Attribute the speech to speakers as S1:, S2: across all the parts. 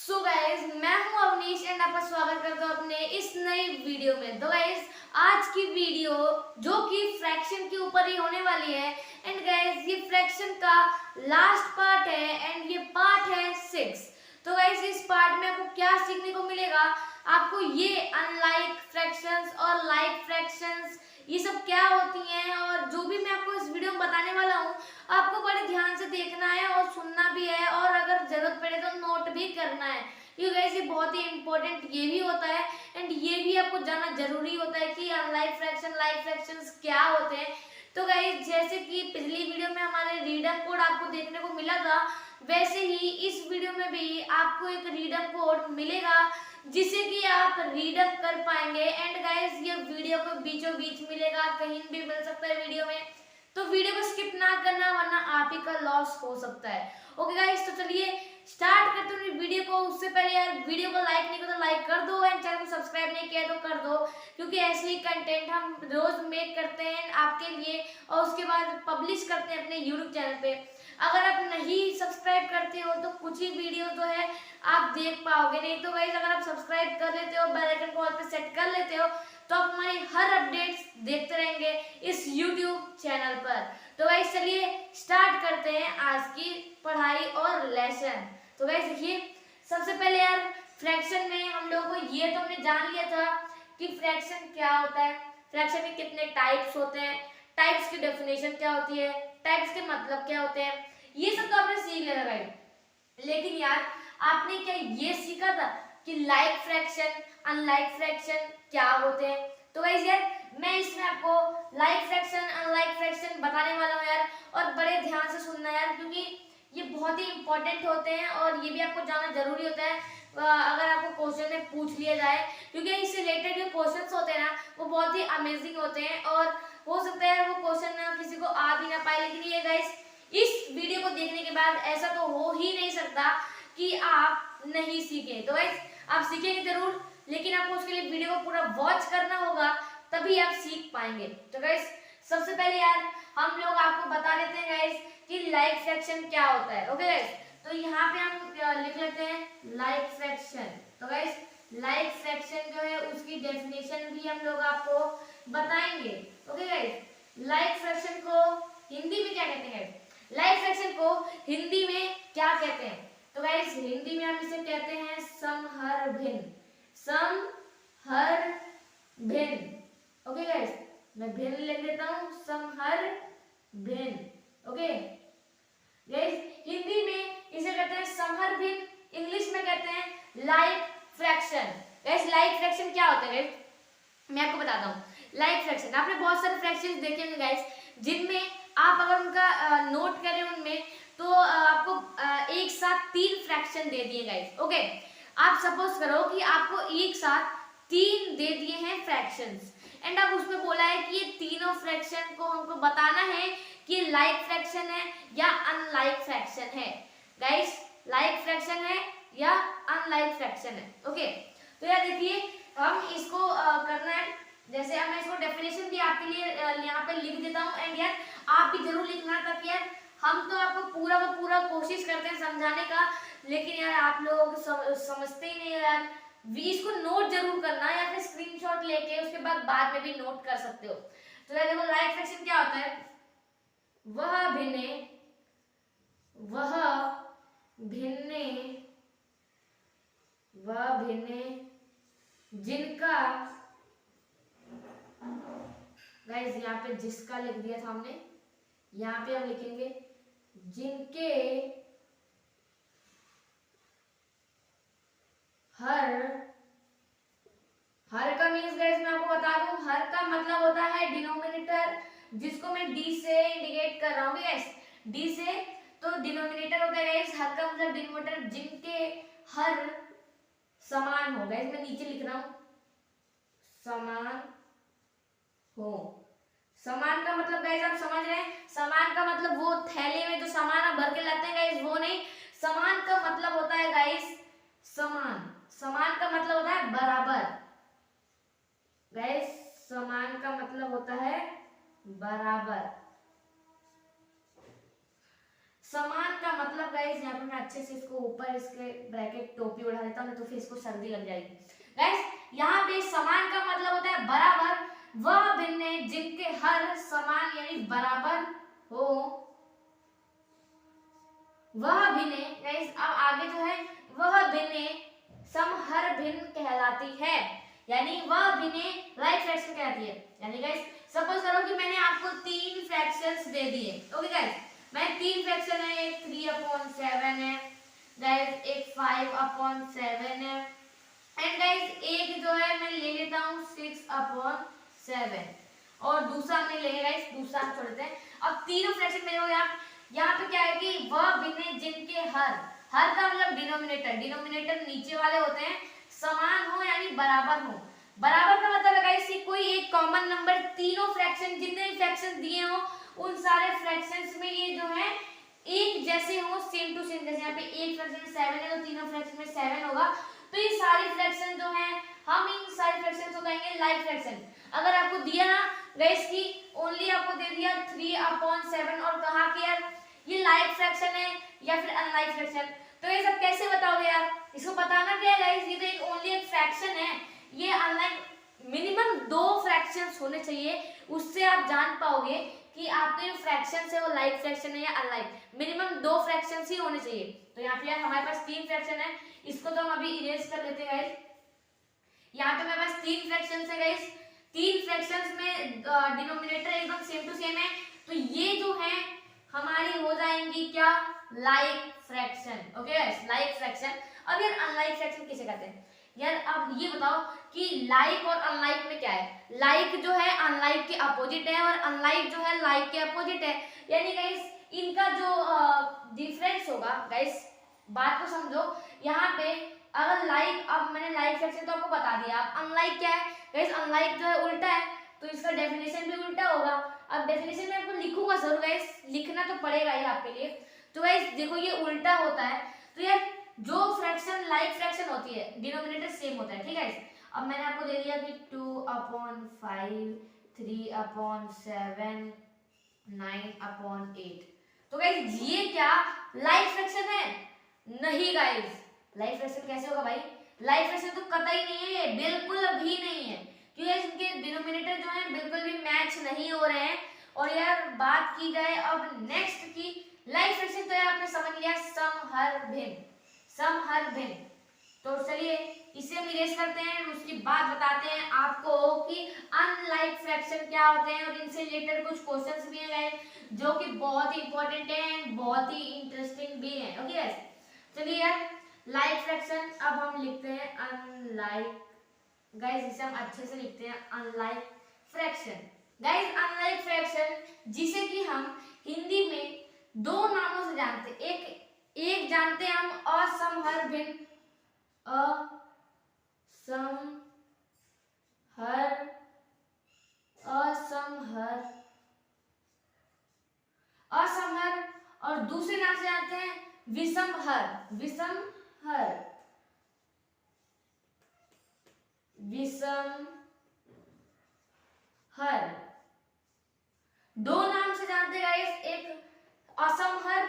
S1: So guys मैं हूं Awanish and आपका स्वागत करता हूं अपने इस नई वीडियो में। तो गाइज आज की वीडियो जो कि फ्रैक्शन के ऊपर ही होने वाली है एंड गाइज ये फ्रैक्शन का लास्ट पार्ट है एंड ये पार्ट है 6। तो गाइज इस पार्ट में आपको क्या सीखने को मिलेगा, आपको ये अनलाइक फ्रैक्शंस और लाइक फ्रैक्शंस ये सब क्या होती हैं और जो भी मैं आपको इस वीडियो में बताने वाला हूँ आपको बड़े ध्यान से देखना है और सुनना भी है और अगर जरूरत पड़े तो नोट भी करना है, क्योंकि ये बहुत ही इंपॉर्टेंट ये भी होता है एंड ये भी आपको जानना जरूरी होता है कि अनलाइक फ्रैक्शन लाइक फ्रैक्शंस क्या होते हैं। तो गाइस जैसे कि पिछली वीडियो में हमारे रीडम कोड आपको देखने को मिला था, वैसे ही इस वीडियो में भी आपको एक रीडम कोड मिलेगा जिसे कि आप रीडअप कर पाएंगे एंड गाइस ये वीडियो को बीचों बीच मिलेगा, कहीं भी मिल सकता है वीडियो में, तो वीडियो को स्किप ना करना वरना आप ही का लॉस हो सकता है। ओके गाइस, तो चलिए स्टार्ट करते हैं वीडियो को। उससे पहले यार वीडियो को लाइक नहीं किया तो लाइक कर दो एंड चैनल को सब्सक्राइब नहीं किया तो कर दो, क्योंकि ऐसे ही कंटेंट हम रोज मेक करते हैं आपके लिए और उसके बाद पब्लिश करते हैं अपने यूट्यूब चैनल पे। अगर आप नहीं सब्सक्राइब करते हो तो कुछ ही वीडियो तो है आप देख पाओगे नहीं, तो गाइस अगर आप सब्सक्राइब कर लेते हो, बेल आइकन को ऑल पे सेट कर लेते हो तो आप हमारी हर अपडेट्स देखते रहेंगे इस YouTube चैनल पर। तो गाइस चलिए स्टार्ट करते हैं आज की पढ़ाई और लेसन। तो गाइस देखिए सबसे पहले यार फ्रैक्शन में हम लोगों को ये तो हमने जान लिया था कि फ्रैक्शन क्या होता है, फ्रैक्शन के कितने टाइप्स होते हैं, टाइप्स की डेफिनेशन क्या होती है, टाइप्स के मतलब क्या होते हैं, ये सब तो आपने सीख लिया था गाइस। लेकिन यार आपने क्या ये सीखा था कि लाइक फ्रैक्शन अनलाइक फ्रैक्शन क्या होते हैं? तो गाइस यार मैं इसमें आपको लाइक फ्रैक्शन अनलाइक फ्रैक्शन बताने वाला हूँ यार, और बड़े ध्यान से सुनना यार, क्योंकि ये बहुत ही इंपॉर्टेंट होते हैं और ये भी आपको जानना जरूरी होता है अगर आपको क्वेश्चन में पूछ लिया जाए, क्योंकि इससे रिलेटेड जो क्वेश्चंस होते हैं ना वो बहुत ही अमेजिंग होते हैं और हो सकता है वो क्वेश्चन ना किसी को आ भी ना पाए। लेकिन ये गाइस इस वीडियो को देखने के बाद ऐसा तो हो ही नहीं सकता कि आप नहीं सीखे। तो गाइस आप सीखेंगे जरूर, लेकिन आपको उसके लिए वीडियो को पूरा वॉच करना होगा तभी आप सीख पाएंगे। तो गाइस सबसे पहले यार हम लोग आपको बता देते हैं गाइस कि लाइक फ्रैक्शन क्या होता है। ओके गाइस, तो यहाँ पे हम लिख लेते हैं लाइक फ्रैक्शन। तो गाइस लाइक फ्रैक्शन जो है उसकी डेफिनेशन भी हम लोग आपको बताएंगे। ओके गाइस लाइक फ्रैक्शन को हिंदी में क्या कहते हैं, लाइक फ्रैक्शन को हिंदी में क्या कहते हैं? तो गाइस हिंदी में हम इसे कहते हैं समहरभिन्न, समहरभिन्न। ओके गाइस मैं भिन्न लिख देता हूँ समहरभिन्न। ओके गाइस हिंदी में इसे कहते हैं समहरभिन्न, इंग्लिश में कहते हैं like fraction. Guys like fraction क्या होता है गाइस मैं आपको बताता हूँ। लाइक फ्रैक्शन आपने बहुत सारे फ्रैक्शंस देखे होंगे गाइस, जिनमें आप अगर उनका नोट करें उनमें तो आपको एक साथ 3 फ्रैक्शन दे दिए गाइस। ओके आप सपोज करो कि आपको एक साथ 3 दे दिए हैं फ्रैक्शंस एंड अब उसमें बोला है कि ये तीनों फ्रैक्शन को हमको बताना है कि लाइक फ्रैक्शन है या अनलाइक फ्रैक्शन है। गाइस लाइक फ्रैक्शन है या अनलाइक फ्रैक्शन है। ओके तो यार देखिए हम इसको करना है, जैसे अब मैं इसको डेफिनेशन भी आपके लिए यहाँ पे लिख देता हूँ एंड यार आप भी जरूर लिखना, ताकि यार हम तो आपको पूरा का पूरा कोशिश करते हैं समझाने का, लेकिन यार आप लोग समझते ही नहीं यार। इसको नोट जरूर करना या फिर स्क्रीनशॉट लेके उसके बाद में भी नोट कर सकते हो। तो यार देखो लाइक फ्रैक्शन क्या होता है, वह भिन्ने जिनका, गाइस यहाँ पे जिसका लिख दिया था हमने, यहाँ पे हम लिखेंगे जिनके हर का मीन्स गाइस मैं आपको बता दूं, हर का मतलब होता है डिनोमिनेटर, जिसको मैं डी से इंडिकेट कर रहा हूँ गाइस, डी से तो डिनोमिनेटर होता है गाइस, हर का मतलब डिनोमिनेटर जिनके हर समान हो। गाइस मैं नीचे लिख रहा हूँ समान हो। समान का मतलब गाइस आप समझ रहे हैं, समान का मतलब वो थैले में जो सामान आप भर के लाते हैं गाइस वो नहीं, समान का मतलब होता है गाइस समान, समान का मतलब होता है बराबर। गाइस समान का मतलब होता है बराबर, समान का मतलब गाइस यहाँ पे मैं अच्छे से इसको ऊपर इसके ब्रैकेट टोपी उड़ा देता हूँ, तो फिर इसको सर्दी लग जाएगी। गाइस यहाँ पे समान का मतलब होता है बराबर, वह भिन्न जिनके हर समान यानी बराबर हो, वह भिन्न। गाइस अब आगे जो है वह भिन्न समहर भिन्न कहलाती है, यानी वह भिन्न लाइक फ्रैक्शन कहलाती है। यानी गाइस सपोज करो कि मैंने आपको 3 फ्रैक्शंस दे दिए। ओके गाइस, मैं 3 फ्रैक्शन है, एक 3/7 है गाइस, एक 5/7 है, एंड गाइस एक जो है मैं ले लेता हूँ 6/7, और दूसरा हमने ले गाइस, दूसरा हम छोड़ते हैं। अब तीनों फ्रैक्शन मेरे हो गया। यहाँ पे क्या है कि वह भिन्न जिनके हर का मतलब डिनोमिनेटर नीचे वाले होते हैं, समान हो यानी बराबर हो। बराबर का मतलब है गाइस कि कोई एक कॉमन नंबर तीनों फ्रैक्शन, जितने भी फ्रैक्शन दिए हो उन सारे फ्रैक्शंस में ये जो है एक जैसे हो, सेम टू सेम। जैसे यहाँ पे एक फ्रैक्शन में 7 है तो तीनों फ्रैक्शन में 7 होगा, तो ये सारी फ्रैक्शन जो है हम इन सारी फ्रैक्शन को कहेंगे लाइक फ्रैक्शन। अगर आपको दिया ना गाइस कि ओनली आपको दे दिया 3/7 और कहा कि यार ये लाइक फ्रैक्शन है या फिर अनलाइक फ्रैक्शन, तो ये सब कैसे बताओगे यार? इसको बताना क्या है गाइस, ये तो एक ओनली एक फ्रैक्शन है, ये अनलाइक। मिनिमम 2 फ्रैक्शंस होने चाहिए, उससे आप जान पाओगे कि आपके जो फ्रैक्शंस है वो लाइक फ्रैक्शन है या अनलाइक। मिनिमम 2 फ्रैक्शंस ही होने चाहिए। तो यहाँ पे यार हमारे पास 3 फ्रैक्शन है, इसको तो हम अभी इरेज कर लेते हैं गाइस। यहाँ पे हमारे पास 3 फ्रैक्शंस है गाइस, 3 फ्रैक्शंस में डिनोमिनेटर एकदम सेम टू सेम है, तो ये जो है हमारी हो जाएंगी क्या, like fraction. Okay guys, like fraction. अब यार अनलाइक फ्रैक्शन किसे कहते हैं यार? अब ये बताओ कि लाइक और अनलाइक में क्या है? लाइक जो है अनलाइक के अपोजिट है, और अनलाइक जो है लाइक के अपोजिट है। यानी गाइस इनका जो डिफरेंस होगा, गाइस बात को समझो। यहाँ पे अगर लाइक, अब मैंने लाइक फ्रैक्शन तो आपको बता दिया, अब अनलाइक क्या है गाइस? अनलाइक जो है उल्टा है, तो इसका डेफिनेशन भी उल्टा होगा। अब डेफिनेशन में आपको लिखूंगा जरूर गाइस, लिखना तो पड़ेगा ही आपके लिए। तो गाइस देखो ये उल्टा होता है, तो यार जो फ्रैक्शन लाइक फ्रैक्शन होती है डिनोमिनेटर सेम होता है, ठीक है। अब मैंने आपको दे दिया कि 2/5, 3/7, 9/8, तो गाइस ये क्या लाइक फ्रैक्शन है? नहीं गाइस, लाइक फ्रैक्शन कैसे होगा भाई? लाइक फ्रैक्शन तो कतई नहीं है, बिल्कुल भी नहीं है, क्योंकि इनके डिनोमिनेटर जो है बिल्कुल भी मैच नहीं हो रहे हैं। और यार बात की जाए अब नेक्स्ट की, लाइक फ्रैक्शन तो यार आपने समझ लिया समहर भिन्न, समहर भिन्न। तो चलिए इसे हम इरेज करते हैं, उसकी बात बताते हैं आपको कि अनलाइक फ्रैक्शन क्या होते हैं, और इनसे रिलेटेड कुछ क्वेश्चंस भी हैं जो कि बहुत ही इंपॉर्टेंट है, बहुत ही इंटरेस्टिंग भी है। ओके गाइस, चलिए यार लाइक फ्रैक्शन अब हम लिखते हैं अनलाइक। गाइस इसे हम अच्छे से लिखते हैं unlike fraction. Guys unlike fraction जिसे कि हम हिंदी में 2 नामों से जानते हैं। एक जानते हैं हम असमहर भिन्न, असमहर, और दूसरे नाम से जानते हैं विषमहर, विषमहर, विषमहर। 2 नाम से जानते हैं गाइस, एक असमहर,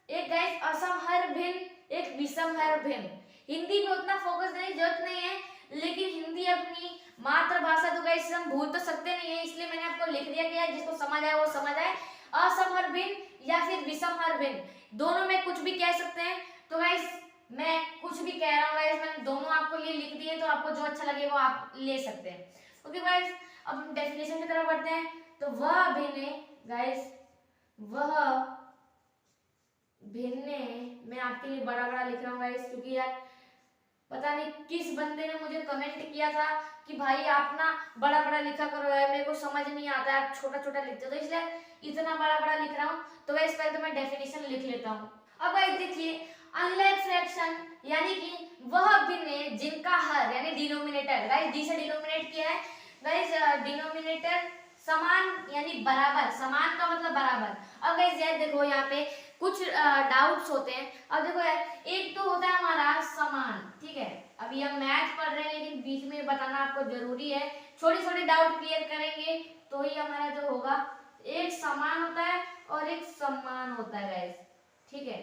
S1: एक गाइस असमहर भिन्न, एक विषमहर भिन्न। हिंदी में उतना फोकस देने की जरूरत नहीं है, लेकिन हिंदी अपनी मातृभाषा तो गाइस हम भूल तो सकते नहीं है, इसलिए मैंने आपको लिख दिया कि जिसको समझ आए वो समझ आए। असमहर भिन्न या फिर विषमहर भिन्न, दोनों में कुछ भी कह सकते हैं। तो गाइस मैं कुछ भी कह रहा हूँ गाइस, मैंने दोनों आपको लिए लिख दिए, तो आपको जो अच्छा लगे वो आप ले सकते हैं। ओके गाइस, अब हम डेफिनेशन की तरफ बढ़ते हैं। तो वह भिन्न गाइस, वह भिन्न, मैं आपके लिए बड़ा बड़ा लिख रहा हूँ गाइस, क्योंकि यार पता नहीं किस बंदे ने मुझे कमेंट किया था कि भाई आप ना बड़ा बड़ा लिखा करो यार, मेरे को समझ नहीं आता है, आप छोटा छोटा लिखते हो, तो इसलिए इतना बड़ा बड़ा लिख रहा हूँ। तो गाइस पहले तो मैं डेफिनेशन लिख लेता हूँ। अब गाइस देखिए अनलाइक फ्रैक्शन यानी कि वह भिन्न जिनका हर यानी डिनोमिनेटर, गाइस डी से डिनोमिनेट किया है गाइस, डिनोमिनेटर समान यानी बराबर, समान का मतलब बराबर। अब गाइस यार देखो यहाँ पे कुछ डाउट्स होते हैं। अब देखो यार एक तो होता है हमारा समान, ठीक है, अभी हम मैथ पढ़ रहे हैं लेकिन बीच में बताना आपको जरूरी है, छोटे छोटे डाउट क्लियर करेंगे तो ही हमारा जो होगा। एक समान होता है और एक समान होता है गाइस, ठीक है।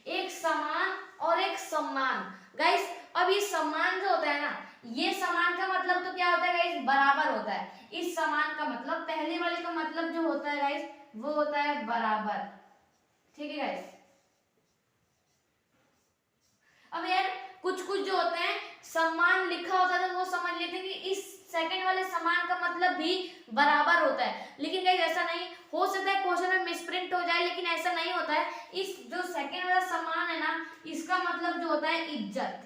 S1: एक समान और एक सम्मान। गाइस अब ये सम्मान जो होता है ना, ये समान का मतलब तो क्या होता है गाइस, बराबर होता है। इस समान का मतलब, पहले वाले का मतलब जो होता है गाइस वो होता है बराबर, ठीक है गाइस। अब यार कुछ कुछ जो होते हैं सम्मान लिखा होता है तो वो समझ लेते हैं कि इस सेकंड वाले समान का मतलब भी बराबर होता है, लेकिन गाइस ऐसा नहीं हो सकता है, क्वेश्चन में मिसप्रिंट हो जाए, लेकिन ऐसा नहीं होता है। इस जो सेकंड वाला समान है ना, इसका मतलब जो होता है इज्जत।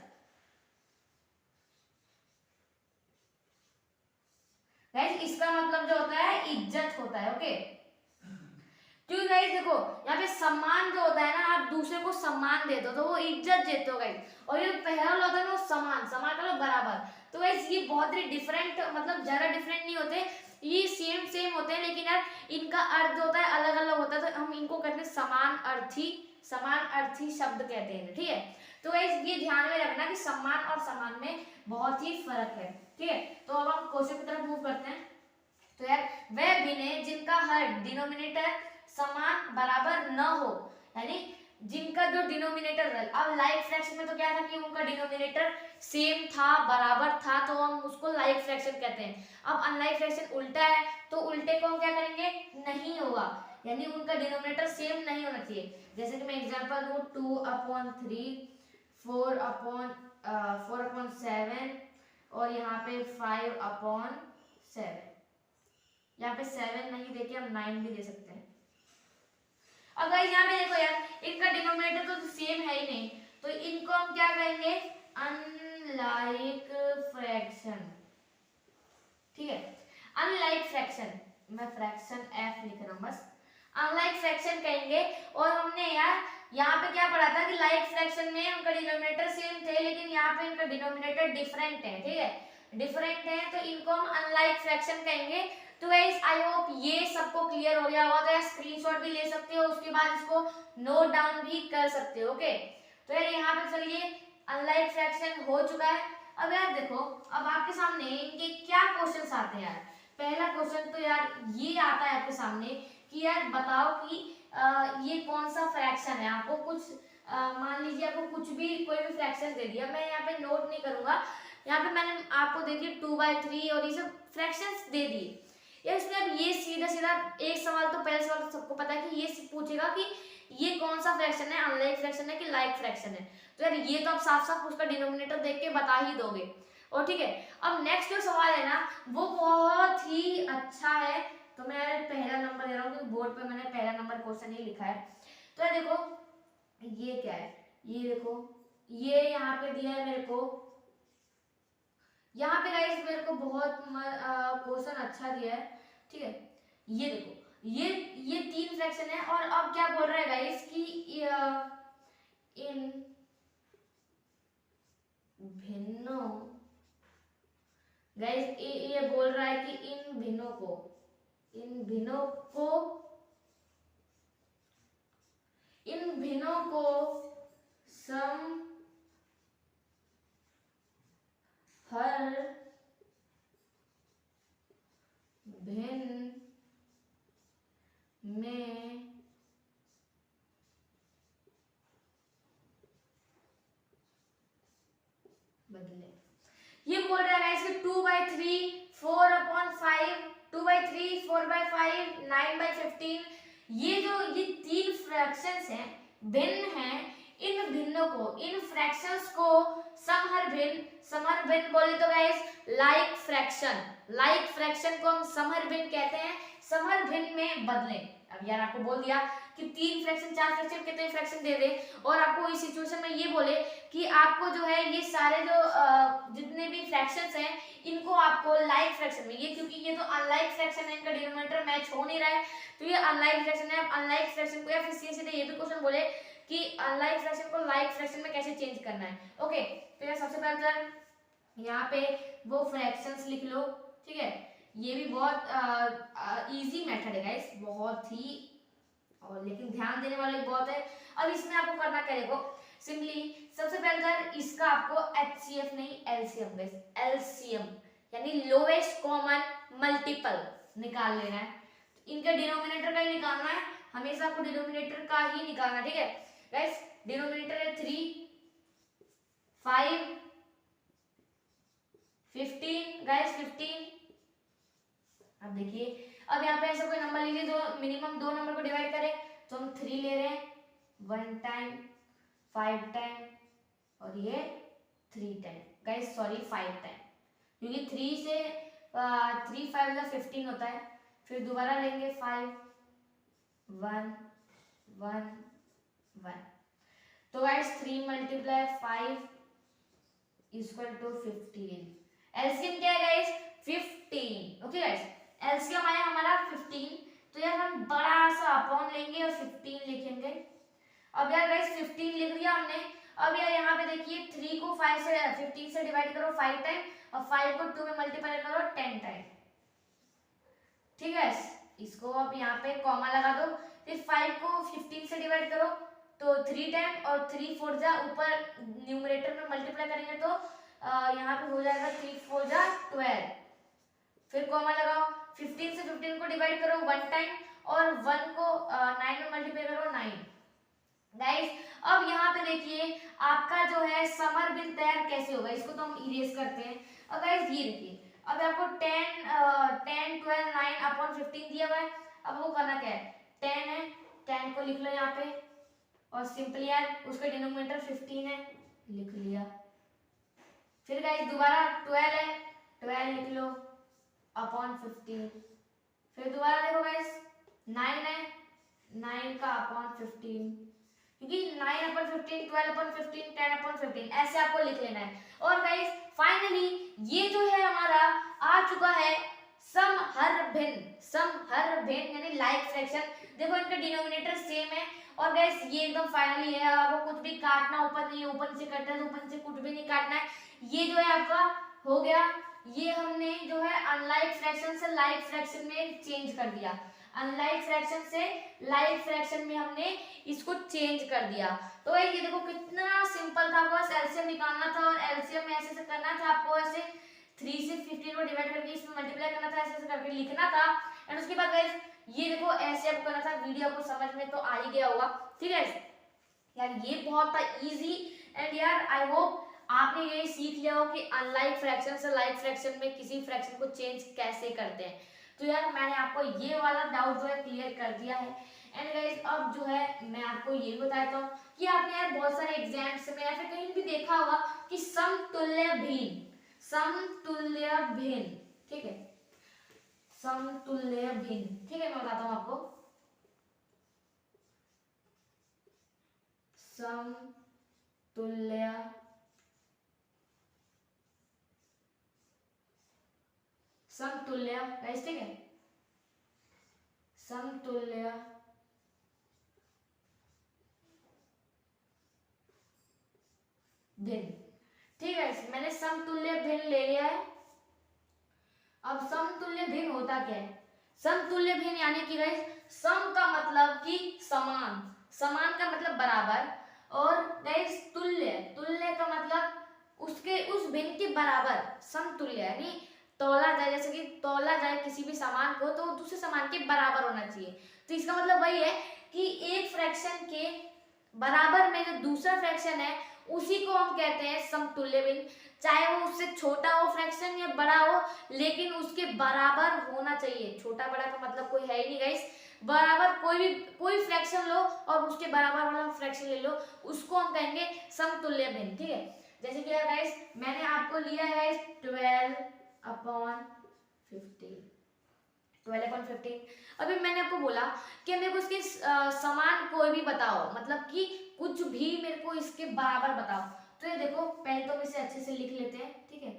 S1: गाइस इसका मतलब जो होता है इज्जत होता है, ओके। क्योंकि गाइस देखो यहाँ पे सम्मान जो होता है ना, आप दूसरे को सम्मान देते हो तो वो इज्जत देते हो गाइस, और ये पहला वाला होता है ना वो समान, समान का मतलब बराबर। तो गाइस ये बहुत ही डिफरेंट, मतलब ज्यादा डिफरेंट नहीं होते, ये सेम सेम होते हैं, लेकिन यार इनका अर्थ जो होता है अलग अलग होता है, तो हम इनको कहते हैं समान अर्थी शब्द कहते हैं, ठीक है। तो गाइस ये ध्यान में रखना कि सम्मान और समान में बहुत ही फर्क है, ठीक है। तो अब हम क्वेश्चन की तरफ मूव करते हैं। तो यार वह भिन्न है जिनका हर डिनोमिनेटर समान बराबर न हो, यानी जिनका जो डिनोमिनेटर, अब लाइक फ्रैक्शन में तो क्या था कि उनका डिनोमिनेटर सेम था, बराबर था, तो हम उसको लाइक फ्रैक्शन कहते हैं। अब अनलाइक फ्रैक्शन उल्टा है, तो उल्टे को हम क्या करेंगे, नहीं होगा, यानी उनका डिनोमिनेटर सेम नहीं होना चाहिए। जैसे कि मैं एग्जांपल दूं 2/3, 4/7 और यहाँ पे 5/7, यहाँ पे 7 नहीं देके हम 9 भी दे सकते हैं। अब गाइस यहाँ पे देखो यार इनका डिनोमिनेटर तो सेम है ही नहीं, तो इनको हम क्या कहेंगे, अनलाइक फ्रैक्शन, ठीक है। अनलाइक फ्रैक्शन, मैं फ्रैक्शन एफ लिख रहा हूँ बस, अनलाइक फ्रैक्शन कहेंगे। और हमने यार यहाँ पे क्या पढ़ा था कि लाइक फ्रैक्शन में उनका डिनोमिनेटर सेम थे, लेकिन यहाँ पे इनका डिनोमिनेटर डिफरेंट है, ठीक है, डिफरेंट है, तो इनको हम अनलाइक फ्रैक्शन कहेंगे। तो गाइस आई होप ये सबको क्लियर हो गया होगा, तो यार स्क्रीनशॉट भी ले सकते हो, उसके बाद इसको नोट डाउन भी कर सकते हो, ओके। तो यार यहाँ पे चलिए अनलाइक फ्रैक्शन हो चुका है। अब यार देखो अब आपके सामने इनके क्या क्वेश्चंस आते हैं यार। पहला क्वेश्चन तो यार ये आता है आपके सामने कि यार बताओ कि ये कौन सा फ्रैक्शन है। आपको कुछ मान लीजिए आपको कुछ भी कोई भी फ्रैक्शन दे दिया, मैं यहाँ पे नोट नहीं करूंगा, यहाँ पे मैंने आपको दे दिया 2/3 और ये सब फ्रैक्शंस दे दिए। या इसमें अब ये सीधा सीधा एक सवाल, तो पहला सवाल तो सबको पता है कि ये पूछेगा कि ये कौन सा फ्रैक्शन है, अनलाइक फ्रैक्शन है कि लाइक फ्रैक्शन है। तो यार ये तो आप साफ साफ उसका डिनोमिनेटर देख के बता ही दोगे, और ठीक है। अब नेक्स्ट जो सवाल है ना वो बहुत ही अच्छा है, तो मैं पहला नंबर दे रहा हूँ क्योंकि बोर्ड पे मैंने पहला नंबर क्वेश्चन ही लिखा है। तो यार देखो ये क्या है, ये देखो ये यहाँ पे दिया है मेरे को, यहाँ पे गाइस मेरे को बहुत क्वेश्चन अच्छा दिया है, ठीक है। ये देखो ये 3 फ्रैक्शन है, और अब क्या बोल रहा है गाइस कि इन भिन्नों, गाइस ये बोल रहा है कि इन भिन्नों को सम हर भिन्न में बदले। ये बोल रहा है गाइस कि 2/3, 4/5, 2/3, 4/5, 9/15, ये 3 फ्रैक्शंस हैं, भिन्न हैं। इन भिन्नों को, इन फ्रैक्शंस को समहर भिन्न बोले तो गाइस लाइक फ्रैक्शन को हम समहर भिन्न कहते हैं, समहर भिन्न में बदले। अब यार आपको बोल दिया कि 3 फ्रैक्शन 4 फ्रैक्शन कितने फ्रैक्शन दे दे, और आपको इस सिचुएशन में ये बोले कि आपको जो है ये सारे जो जितने भी फ्रैक्शंस हैं इनको आपको लाइक फ्रैक्शन में, ये क्योंकि ये तो अनलाइक फ्रैक्शन है, इनका डिनोमिनेटर मैच हो नहीं रहा है, तो ये अनलाइक फ्रैक्शन है। अब अनलाइक फ्रैक्शन को या फिर सीधे ये भी क्वेश्चन बोले कि अनलाइक फ्रैक्शन को लाइक फ्रैक्शन में कैसे चेंज करना है, ओके। तो यार सबसे पहले तो यहाँ पे वो फ्रैक्शंस लिख लो, ठीक है। ये भी बहुत इजी मेथड है गाइस, बहुत ही, और लेकिन ध्यान देने वाली बहुत है। अब इसमें आपको करना क्या, देखो सिंपली सबसे पहले तो इसका आपको HCF नहीं LCM गाइस, LCM यानी लोएस्ट कॉमन मल्टीपल निकाल लेना है। इनका डिनोमिनेटर का ही निकालना है, हमेशा आपको डिनोमिनेटर का ही निकालना है, ठीक है गाइस। डिनोमिनेटर है 3, 5, 15 गाइस 15। अब देखिए, अब यहाँ पे ऐसा कोई नंबर लीजिए जो मिनिमम 2 नंबर को डिवाइड करे, तो हम 3 ले रहे हैं 1 टाइम, 5 टाइम और ये 3 टाइम गाइस, सॉरी 5 टाइम, क्योंकि 3 से 3 5 का 15 होता है। फिर दोबारा लेंगे 5 1 1 1, तो guys 3 multiply 5 equal to 15। LCM क्या है गाइस 15। ओके गाइस, एलसीएम आया हमारा 15, तो यार हम बड़ा सा अपॉन लेंगे और 15 लिखेंगे। अब यार गाइस 15 लिख दिया हमने। अब यार यहाँ पे देखिए 3 को 5 से 15 से डिवाइड करो 5 टाइम और 5 को 2 में मल्टीप्लाई करो 10 टाइम। ठीक है, इसको अब यहाँ पे कॉमा लगा दो। फिर 5 को 15 से डिवाइड करो तो 3 टाइम और 3 4 जा ऊपर न्यूमरेटर में मल्टीप्लाई करेंगे तो यहाँ पे हो जाएगा 3 4 जा 12। फिर कॉमा लगाओ, 15 से 15 को डिवाइड करो 1 टाइम और 1 को 9 में मल्टीप्लाई करो 9। गाइस अब यहाँ पे देखिए आपका जो है समर बिन तैयार कैसे होगा, इसको तो हम इरेज करते हैं। अब गाइस ये देखिए, अब आपको 10 12 9 अपॉन 15 दिया हुआ है। अब वो करना क्या है, 10 है, 10 को लिख लो यहाँ पे और सिंपली यार उसका डिनोमिनेटर 15 है, लिख लिया। फिर गाइस दोबारा 12 है, 12 लिख लो अपॉन 15। फिर दोबारा देखो गाइस 9 है, 9 का अपॉन 15, क्योंकि 9 अपॉन 15 12 अपॉन 15 10 अपॉन 15 ऐसे आपको लिख लेना है। और गाइस फाइनली ये जो है हमारा आ चुका है सम हर भिन्न, सम हर भिन्न यानी लाइक फ्रैक्शन। देखो इनका डिनोमिनेटर सेम है और गाइस ये एकदम फाइनली है, आपको कुछ भी काटना ऊपर नहीं है, ऊपर से कटना है ऊपर से कुछ भी नहीं काटना है। ये जो है आपका हो गया, ये हमने जो है अनलाइक फ्रैक्शन से लाइक फ्रैक्शन में चेंज कर दिया, अनलाइक फ्रैक्शन से लाइक फ्रैक्शन में हमने इसको चेंज कर दिया। तो ये देखो कितना सिंपल था, बस एलसीएम निकालना था और एलसीएम में ऐसे करना था आपको, ऐसे 3 से 15 को डिवाइड करके इसमें मल्टीप्लाई करना था, ऐसे करके लिखना था। एंड उसके बाद गाइस ये देखो ऐसे आपको करना था। वीडियो आपको समझ में तो आ ही गया होगा। ठीक है यार, ये बहुत था इजी एंड यार आई होप आपने ये सीख लिया हो कि अनलाइक फ्रैक्शन से लाइक फ्रैक्शन में किसी फ्रैक्शन को चेंज कैसे करते हैं। तो यार मैंने आपको ये वाला डाउट जो है क्लियर कर दिया है। एंड गाइस अब जो है मैं आपको ये भी बताता हूँ कि आपने यार बहुत सारे एग्जाम्स में या फिर कहीं भी देखा होगा कि समतुल्य भिन्न, समतुल्य भिन्न, ठीक है, समतुल्य भिन्न, ठीक है मैं बताता हूँ आपको। समतुल्य समतुल्य गाइस, ठीक है, समतुल्य भिन्न, ठीक है, मैंने समतुल्य भिन्न ले लिया है। अब समतुल्य भिन्न होता क्या है, समतुल्य भिन्न यानी कि गाइस सम का मतलब कि समान, समान का मतलब बराबर, और गाइस तुल्य, तुल्य का मतलब उसके उस भिन्न के बराबर, समतुल्य यानी तौला जाए, जैसे कि तौला जाए किसी भी सामान को तो दूसरे सामान के बराबर होना चाहिए। तो इसका मतलब वही है कि एक फ्रैक्शन के बराबर में जो दूसरा फ्रैक्शन है उसी को हम कहते हैं समतुल्य भिन्न, चाहे वो उससे छोटा हो फ्रैक्शन या बड़ा हो, लेकिन उसके बराबर होना चाहिए। छोटा बड़ा का मतलब कोई है ही नहीं गाइस, बराबर कोई फ्रैक्शन लो और उसके बराबर वाला फ्रैक्शन ले लो, उसको हम कहेंगे समतुल्य भिन्न। ठीक है, जैसे कि गाइस मैंने आपको लिया है 12 अपॉन 15, 12 अपॉन 15। अभी मैंने आपको बोला कि मेरे को इसके समान कोई भी बताओ, मतलब कि कुछ भी मेरे को इसके बराबर बताओ। तो ये देखो पहले तो हम इसे अच्छे से लिख लेते हैं, ठीक है,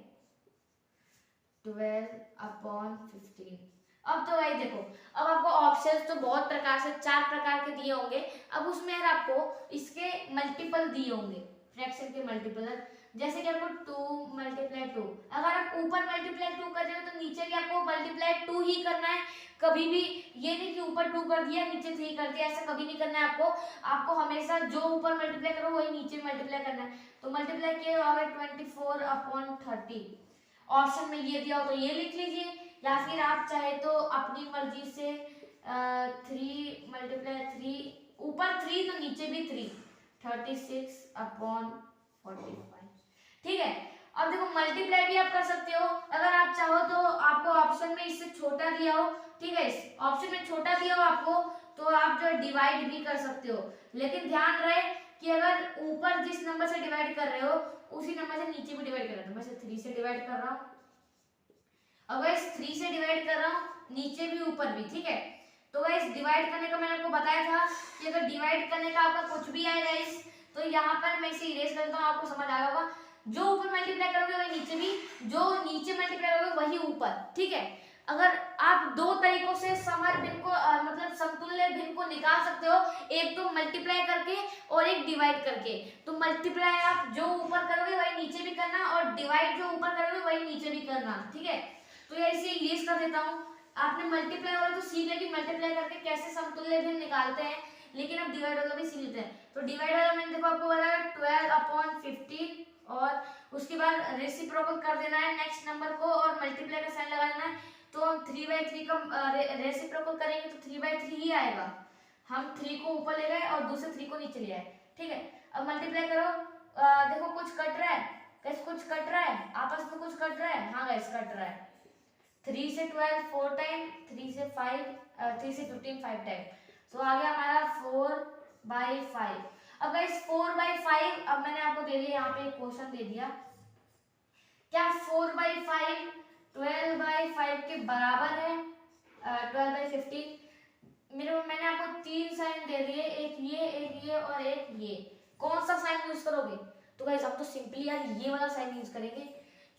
S1: 12 अपॉन 15। अब तो भाई देखो, अब आपको ऑप्शंस तो बहुत प्रकार से 4 प्रकार के दिए होंगे। अब उसमें यार आपको इसके मल्टीपल दिए होंगे, फ्रैक्शन के मल्टीपल, जैसे कि आपको 2 मल्टीप्लाई 2, अगर आप ऊपर मल्टीप्लाई 2 कर रहे हो तो नीचे भी आपको मल्टीप्लाई 2 ही करना है। कभी भी ये नहीं कि ऊपर 2 कर दिया नीचे 3 कर दिया, ऐसा कभी नहीं करना है आपको। आपको हमेशा जो ऊपर मल्टीप्लाई करो वही नीचे मल्टीप्लाई करना है। तो मल्टीप्लाई किया होगा 24 अपॉन 30, ऑप्शन में ये दिया हो तो ये लिख लीजिए, या फिर आप चाहे तो अपनी मर्जी से 3 मल्टीप्लाई 3, ऊपर 3 तो नीचे भी 3, 36/45। ठीक है, अब देखो मल्टीप्लाई भी आप कर सकते हो अगर आप चाहो तो। आपको ऑप्शन में इससे छोटा दिया हो, ठीक है, ऑप्शन में छोटा दिया हो आपको, तो आप जो डिवाइड भी कर सकते हो। लेकिन ध्यान रहे कि अगर ऊपर जिस नंबर से डिवाइड कर रहे हो उसी नंबर से नीचे भी डिवाइड कर रहे हो। तो मैं 3 से डिवाइड कर रहा हूँ, अगर 3 से डिवाइड कर रहा हूँ नीचे भी ऊपर भी, ठीक है। तो गाइस डिवाइड करने का मैंने आपको बताया था कि अगर डिवाइड करने का आपका कुछ भी आएगा गाइस, तो यहाँ पर मैं इसे इरेज करता हूँ, आपको समझ आ गया होगा। जो ऊपर मल्टीप्लाई करोगे वही नीचे भी, जो नीचे मल्टीप्लाई करोगे वही ऊपर, ठीक है। अगर आप दो तरीकों से समर भिन्न को मतलब समतुल्य भिन्न को निकाल सकते हो, एक तो मल्टीप्लाई करके और एक डिवाइड करके। तो मल्टीप्लाई आप जो ऊपर करोगे वही नीचे भी करना, और डिवाइड जो ऊपर करोगे वही नीचे भी करना, ठीक है। तो ये इसे इरेज कर देता हूँ। आपने मल्टीप्लाई वाला तो सीख लिया कि मल्टीप्लाई करके कैसे समतुल्य भिन्न निकालते हैं, लेकिन अब डिवाइड वाला भी सीख लेते हैं। तो डिवाइड वाला मैंने देखो आपको बताया 12/15, और उसके बाद रेसिप्रोकल कर देना है नेक्स्ट नंबर को और मल्टीप्लाई का साइन लगा देना है। तो हम 3/3 का रेसिप्रोकल करेंगे तो 3/3 ही आएगा। हम 3 को ऊपर ले गए और दूसरे 3 को नीचे ले आए, ठीक है। अब मल्टीप्लाई करो, देखो कुछ कट रहा है गाइस, कुछ कट रहा है आपस में, कुछ कट रहा है, हाँ गाइस कट रहा है। 3 से 12 4 टाइम, 3 से 15 5 टाइम, तो आ गया हमारा 4/5। अब गाइस 4/5, अब मैंने आपको दे दिया यहाँ पे एक क्वेश्चन दे दिया, क्या 4/5 12/5 के बराबर है 12/15? मैंने आपको 3 साइन दे दिए, एक ये और एक ये। कौन सा साइन यूज करोगे? तो गाइस अब तो सिंपली यार ये वाला साइन यूज करेंगे,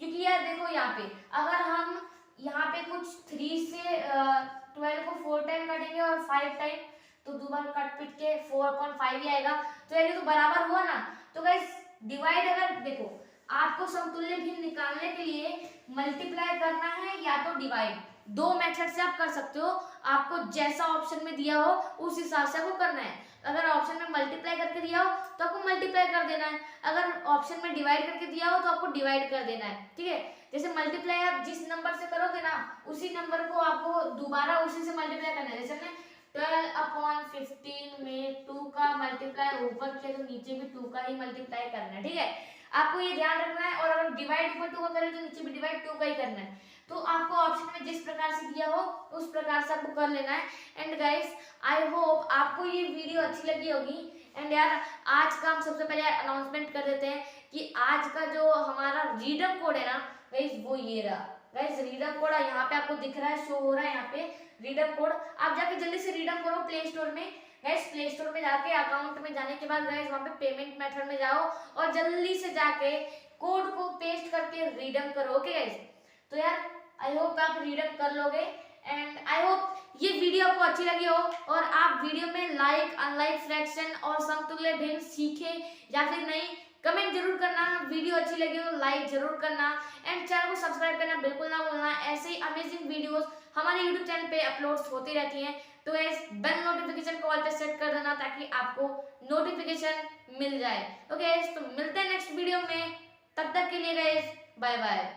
S1: क्योंकि यार देखो यहाँ पे अगर हम यहाँ पे कुछ 3 से 12 को 4 टाइम काटेंगे और 5 टाइम, तो दोबारा काट पीट के 4/5 ही आएगा। तो यार ये तो बराबर हुआ ना। तो गाइस डिवाइड, अगर देखो आपको समतुल्य भिन्न निकालने के लिए मल्टीप्लाई करना है या तो डिवाइड, दो मेथड से आप कर सकते हो। आपको जैसा ऑप्शन में दिया हो उस हिसाब से आपको करना है। अगर ऑप्शन में मल्टीप्लाई करके दिया हो तो आपको मल्टीप्लाई कर देना है, अगर ऑप्शन में डिवाइड करके दिया हो तो आपको डिवाइड कर देना है, ठीक है। जैसे मल्टीप्लाई आप जिस नंबर से करोगे ना उसी नंबर को आपको दोबारा उसी से मल्टीप्लाई करना है। जैसे हमने 12/15 में 2 का मल्टीप्लाई ऊपर किया तो नीचे भी 2 का ही मल्टीप्लाई करना है, ठीक है। आपको ये ध्यान रखना है। और अगर डिवाइड ऊपर 2 का करें तो नीचे भी डिवाइड 2 का ही करना है। तो आपको ऑप्शन में जिस प्रकार से दिया हो उस प्रकार से आपको कर लेना है। एंड गाइस आई होप आपको ये वीडियो अच्छी लगी होगी। एंड यार आज का हम सबसे पहले अनाउंसमेंट कर देते हैं कि आज का जो हमारा रीडम कोड है ना गाइस, वो ये रहा। गाइस रीडम कोड यहाँ पे आपको दिख रहा है, शो हो रहा है यहाँ पे रीडम कोड। आप जाके जल्दी से रीडम करो प्ले स्टोर में। गाइस प्ले स्टोर में जाके अकाउंट में जाने के बाद गाइस वहाँ पे पेमेंट मेथड में जाओ और जल्दी से जाके कोड को पेस्ट करके रीडम करो, ओके गाइस। तो यार आई होप आप रीडम कर लोगे। एंड आई होप ये वीडियो आपको अच्छी लगी हो और आप वीडियो में लाइक, अनलाइक, फ्रैक्शन और समतुल्य भिन्न सीखे या फिर नहीं, कमेंट जरूर करना। वीडियो अच्छी लगी हो लाइक जरूर करना एंड चैनल को सब्सक्राइब करना बिल्कुल ना भूलना। ऐसे ही अमेजिंग वीडियोस हमारे यूट्यूब चैनल पे अपलोड्स होती रहती हैं। तो गाइस बेल नोटिफिकेशन को ऑल पे सेट कर देना ताकि आपको नोटिफिकेशन मिल जाए। ओके गाइस, तो मिलते हैं नेक्स्ट वीडियो में, तब तक के लिए गाइस बाय बाय।